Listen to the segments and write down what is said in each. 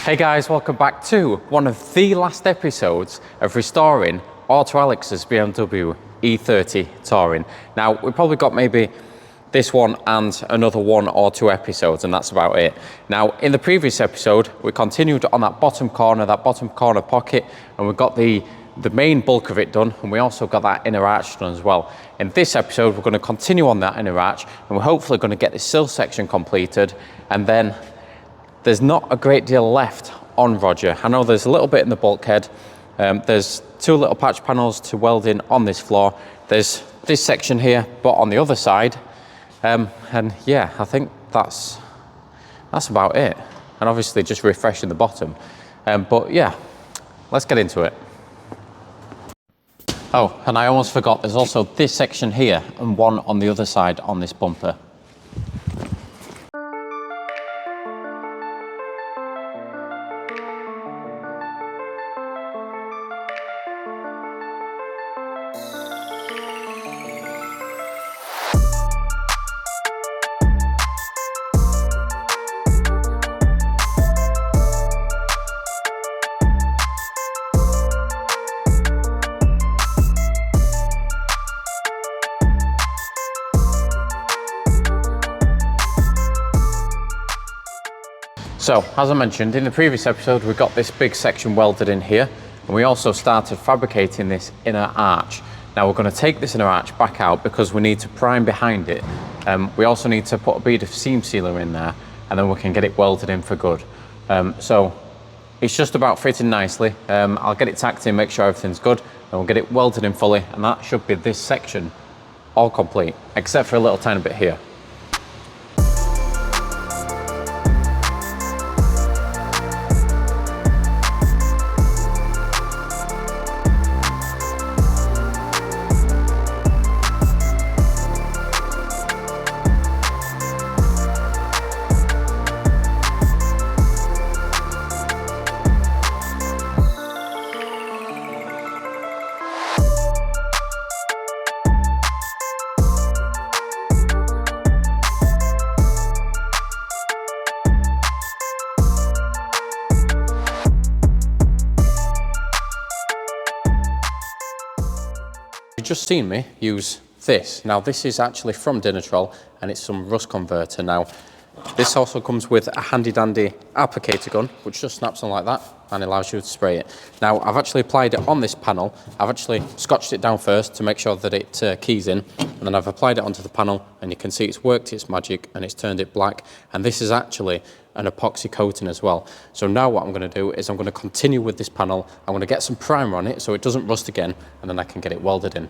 Hey guys, welcome back to one of the last episodes of restoring Auto Alex's BMW E30 Touring. Now, we've probably got maybe this one and another one or two episodes, and that's about it. Now, in the previous episode, we continued on that bottom corner pocket, and we got the main bulk of it done, and we also got that inner arch done as well. In this episode, we're going to continue on that inner arch, and we're hopefully going to get the sill section completed, and then there's not a great deal left on Roger. I know there's a little bit in the bulkhead. There's two little patch panels to weld in on this floor. There's this section here, but on the other side. And yeah, I think that's about it. And obviously just refreshing the bottom. But yeah, let's get into it. Oh, and I almost forgot, there's also this section here and one on the other side on this bumper. So, as I mentioned in the previous episode, we got this big section welded in here, and we also started fabricating this inner arch. Now we're going to take this inner arch back out because we need to prime behind it. We also need to put a bead of seam sealer in there, and then we can get it welded in for good. So it's just about fitting nicely. I'll get it tacked in, make sure everything's good, and we'll get it welded in fully, and that should be this section all complete, except for a little tiny bit here. You've just seen me use this. Now this is actually from Dinatrol, and it's some rust converter. Now this also comes with a handy dandy applicator gun, which just snaps on like that and allows you to spray it. Now I've actually applied it on this panel. I've actually scotched it down first to make sure that it keys in, and then I've applied it onto the panel, and you can see it's worked its magic and it's turned it black. And this is actually an epoxy coating as well. So now what I'm going to do is I'm going to continue with this panel. I'm going to get some primer on it so it doesn't rust again, and then I can get it welded in.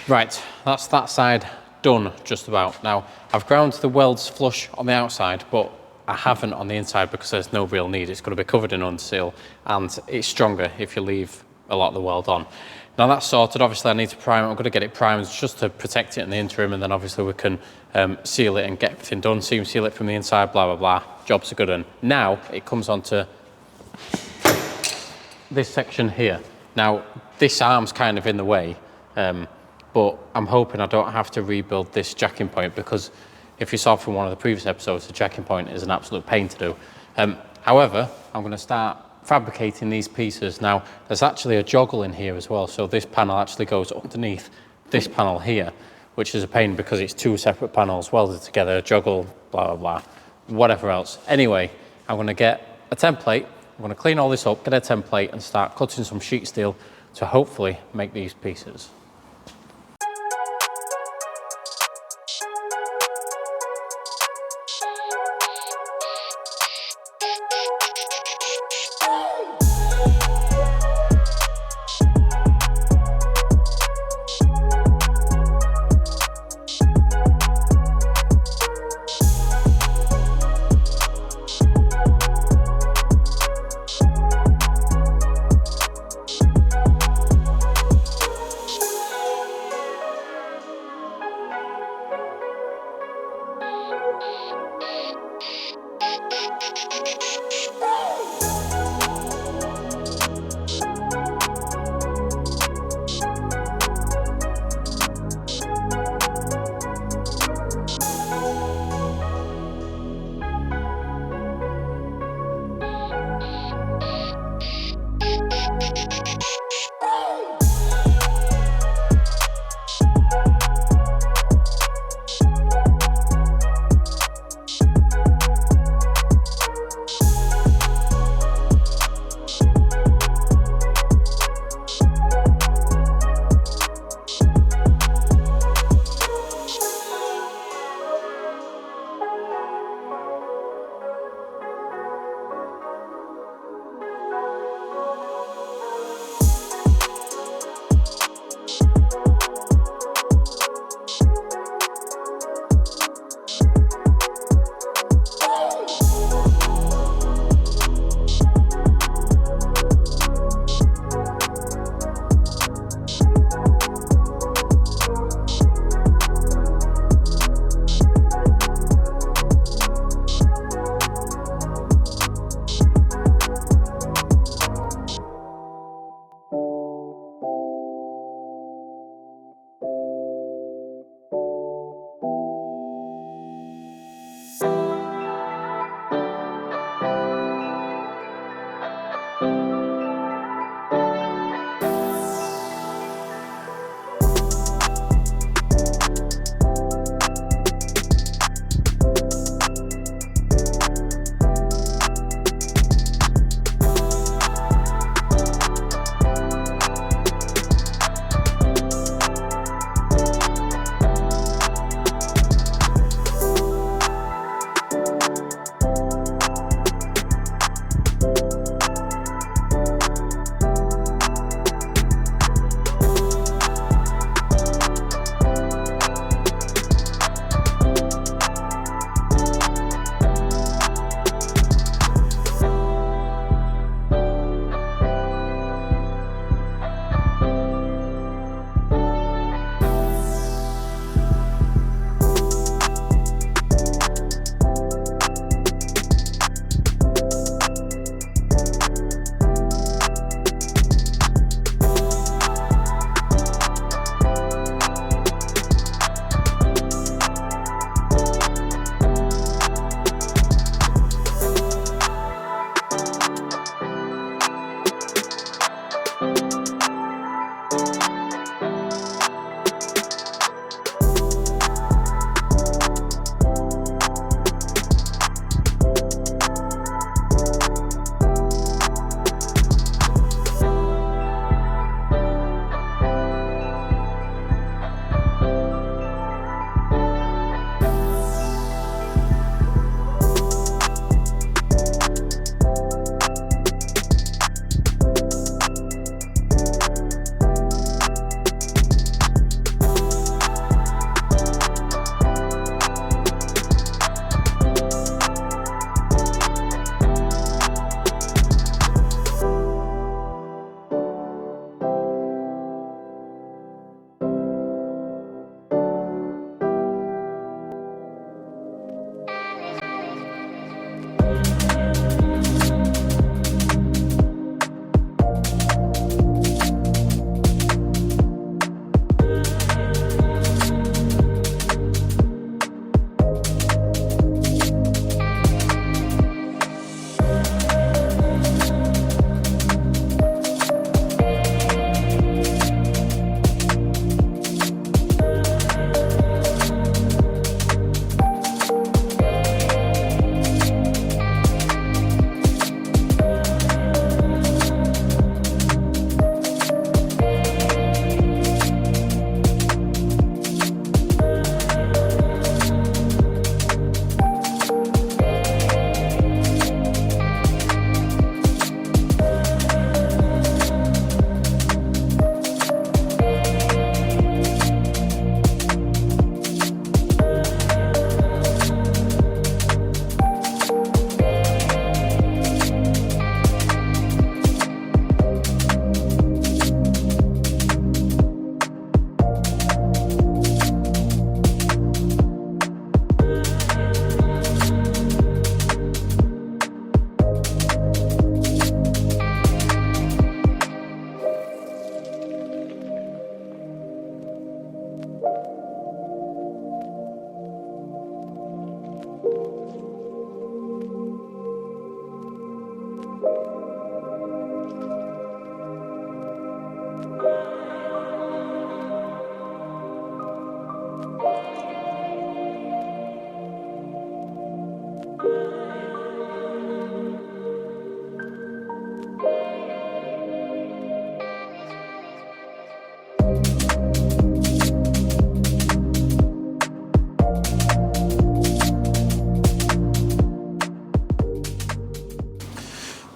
Right, that's that side done just about. Now, I've ground the welds flush on the outside, but I haven't on the inside because there's no real need. It's going to be covered in underseal, and it's stronger if you leave a lot of the weld on. Now that's sorted. Obviously I need to prime it. I'm going to get it primed just to protect it in the interim, and then obviously we can seal it and get everything done. Seam seal it from the inside, blah, blah, blah. Job's a good one. Now it comes on to this section here. Now this arm's kind of in the way, but I'm hoping I don't have to rebuild this jacking point, because if you saw from one of the previous episodes, the jacking point is an absolute pain to do. However, I'm going to start fabricating these pieces. Now there's actually a joggle in here as well, so this panel actually goes underneath this panel here, which is a pain because it's two separate panels welded together, a joggle, blah blah blah, whatever else. Anyway, I'm going to get a template, I'm going to clean all this up, get a template and start cutting some sheet steel to hopefully make these pieces.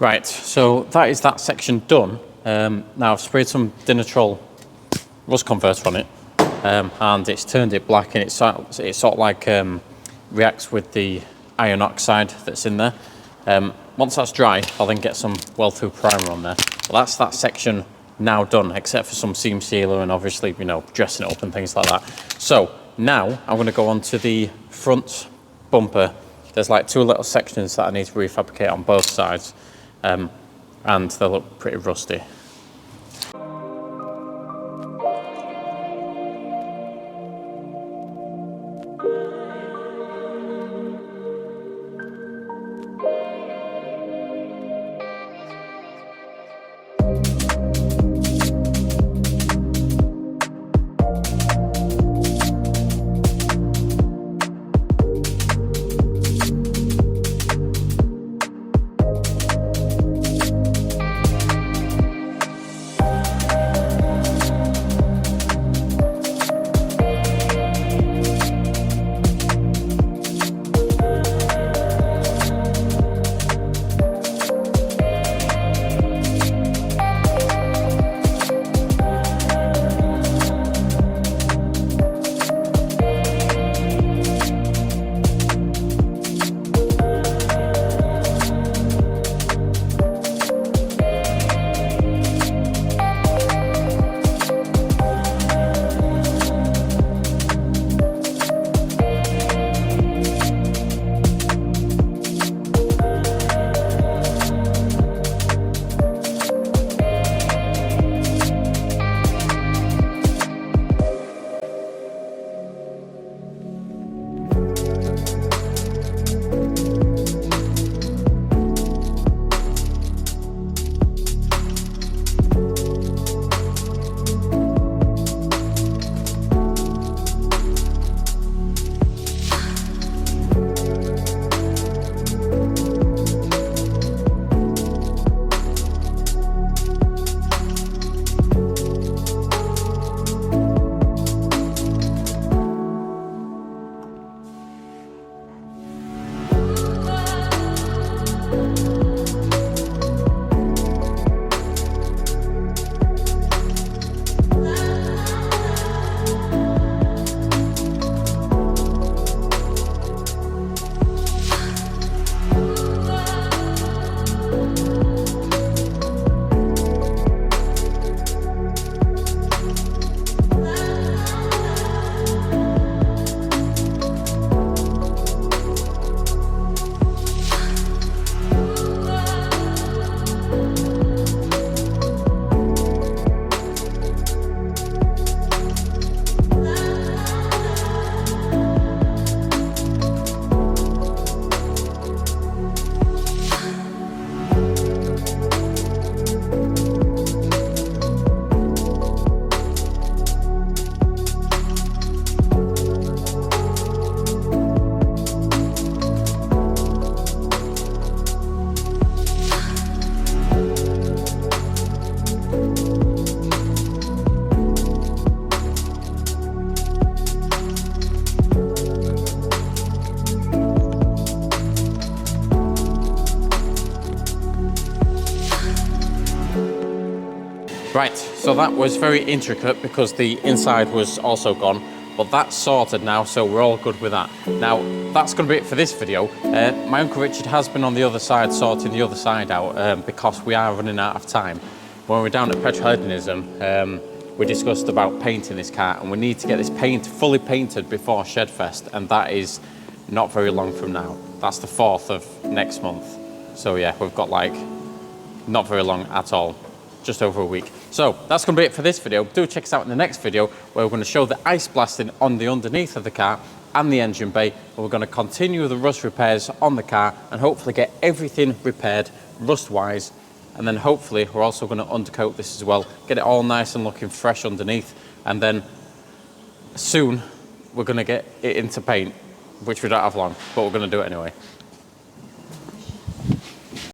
Right, so that is that section done. Now I've sprayed some Dinitrol rust converter on it, and it's turned it black, and it sort of like reacts with the iron oxide that's in there. Once that's dry, I'll then get some weld-through primer on there. Well, that's that section now done, except for some seam sealer and obviously, you know, dressing it up and things like that. So now I'm going to go on to the front bumper. There's like two little sections that I need to refabricate on both sides, and they look pretty rusty. Right, so that was very intricate because the inside was also gone, but that's sorted now, so we're all good with that. Now, that's going to be it for this video. My Uncle Richard has been on the other side sorting the other side out because we are running out of time. When we were down at Petrol Hedonism, we discussed about painting this car, and we need to get this paint fully painted before Shedfest, and that is not very long from now. That's the 4th of next month. So yeah, we've got like not very long at all, just over a week. So that's going to be it for this video. Do check us out in the next video where we're going to show the ice blasting on the underneath of the car and the engine bay, and we're going to continue the rust repairs on the car and hopefully get everything repaired rust wise, and then hopefully we're also going to undercoat this as well, get it all nice and looking fresh underneath, and then soon we're going to get it into paint, which we don't have long, but we're going to do it anyway.